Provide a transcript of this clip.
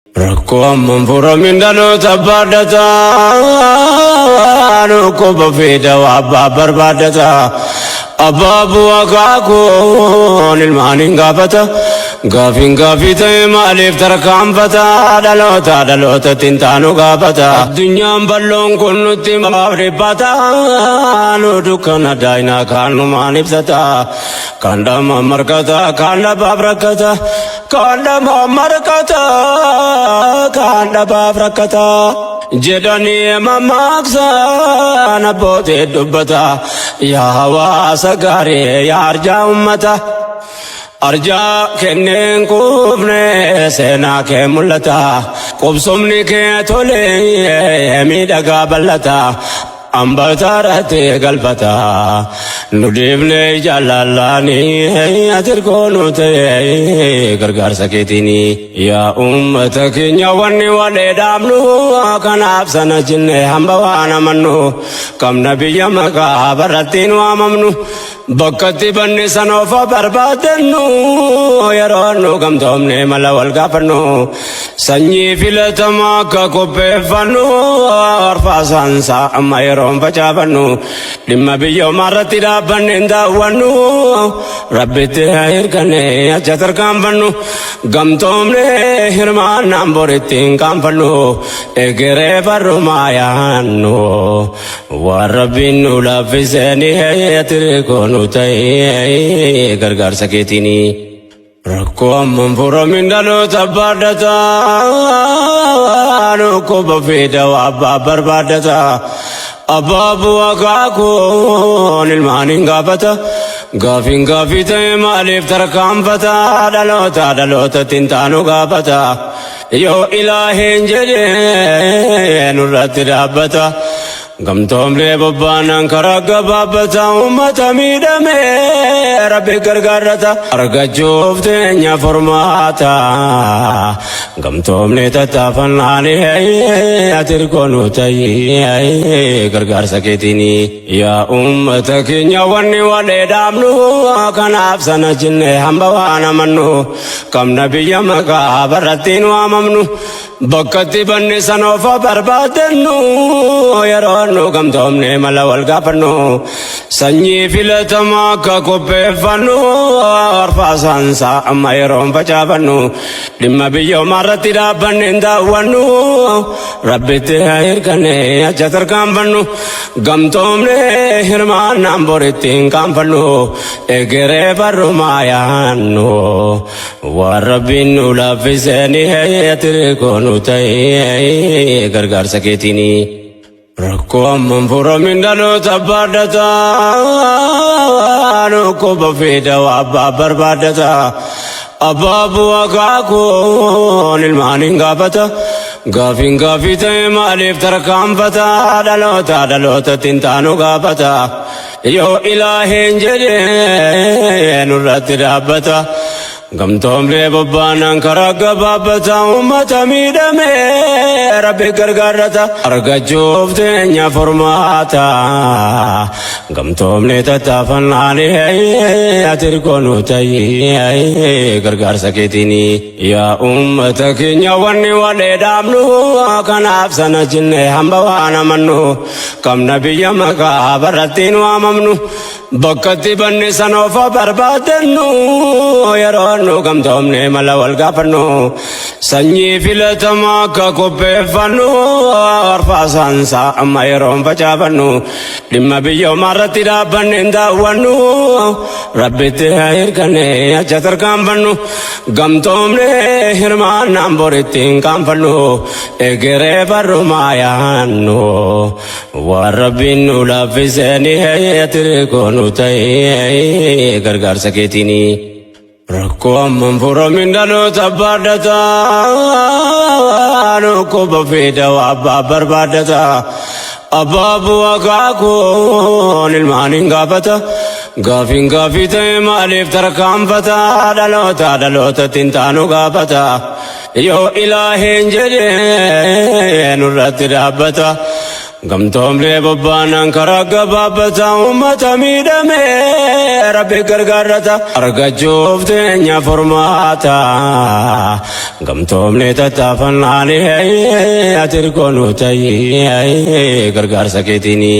Rakkoon manfura mindanoota baadhataa nukkuba fiida abbaa barbaadataa abbaa bu'aa kaakuun ilmaaniin gaafata gaafiin gaafii ta'e maaliif tarkaanfata dhaloota tintaanu gaafata addunyaan balloon kun nutti maaf dhibbata nu dukkana daayinaa kaan numaan ibsata kaan dhama markata kaan dhabaaf rakkata kaan dhama markata kaan dhabaaf rakkata jedhanii mammaaksan abbootii dubbata yaa hawaasa gaarii yaa arjaa ummata arjaa kenneen qubne seenaa kee mul'ata qubsumni kee tole miidhagaa bal'ata ambataarratti galfata nu dhiifne jaalalaanii atirkoonu ta'e gargaarsa keetiini yaa ummata keenya wanni walee dhaabnu kanaaf sana jinne hamba waan amannu qabna biyya maqaa barattiin waamamnu bakkatti banni sanoofa barbaadannu yeroo nu gamtoomne mala wal gaafannu sanyii filatamaa akka qopheeffannu arfaasaansaa amma yeroon facaafannu dhimma biyyoomaa irratti dhaabbanne hin daawwannu rabbitti hirkanne acha tarkaanfannu gamtoomne hirmaannaan boritti hin qaanfannu egeree barrumaa yaannu waan rabbiin nu laaffiseenii atirikoonu ta'e gargaarsa keetiini rakkoon manfura mindanoota baadhataa nukkuba fiida abbaa barbaadataa abbaa bu'aa kaakuun ilmaaniin gaafata gaafiin gaafii ta'e maaliif tarkaanfata dhaloota tintaanu gaafata yoo ilaahiin jedhee nurratti dhaabbata gamtoomlee bobbaanan karaa gabaabbata ummata miidhame rabbi gargaarrata argachuuf teenya formaata gamtoomlee tattaafannaani atirkoonu ta'e gargaarsa keetiini yaa ummata keenya wanni walee dhaabnu kanaaf sana jinne hamba waan amannu qabna biyya maqaa barattiin waamamnu bakkatti banni sanoofa barbaadannu yeroo nu gamtoomne mala wal gaafannu sanyii filatamaa akka qopheeffannu arfaasaansaa amma yeroon facaafannu dhimma biyyoomaa irratti dhaabbanne hin daawwannu rabbitti hirkanne acha tarkaanfannu gamtoomne hirmaannaan boritti hin qaanfannu egeree barrumaa yaannu waan rabbiin nu laaffiseenii atirikoonu ta'e gargaarsa keetiini rakkoon manfura mindanoota baadhataa nukkuba fiida abbaa barbaadataa abbaa bu'aa kaakuun ilmaaniin gaafata gaafiin gaafii ta'e maaliif tarkaanfata dhaloota tintaanu gaafata yoo ilaahiin jedhee nurratti dhaabbata gamtoomlee bobbaanan karaa gabaabbata ummata miidhame rabbi gargaarrata argachuuf teenya formaata gamtoomlee tattaafannaani atirkoonu ta'e gargaarsa keetiini yaa ummata keenya wanni walee dhaabnu kanaaf sana jinne hamba waan amannu qabna biyya maqaa barattiin waamamnu bakkatti banni sanoofa barbaadannu yeroo nu gamtoomne mala wal gaafannu sanyii filatamaa akka qopheeffannu arfaasaansaa amma yeroon facaafannu dhimma biyyoomaa irratti dhaabbanne hin daawwannu rabbitti hirkanne acha tarkaanfannu gamtoomne hirmaannaan boritti hin qaanfannu egeree barrumaa yaannu waan rabbiin nu laaffiseenii atirikoonu ta'e gargaarsa keetiini rakkoon manfura mindanoota baadhataa nukkuba fiida abbaa barbaadataa abbaa bu'aa kaakuun ilmaaniin gaafata gaafiin gaafii ta'e maaliif tarkaanfata dhaloota tintaanu gaafata yoo ilaahiin jedhee nurratti dhaabbata gamtoomlee bobbaanan karaa gabaabbataa uummata miidhame rabbi gargaarrata argachuuf teenya furmaata gamtoomlee tattaafannaani ati hirkoonu ta'ii gargaarsa keetiini.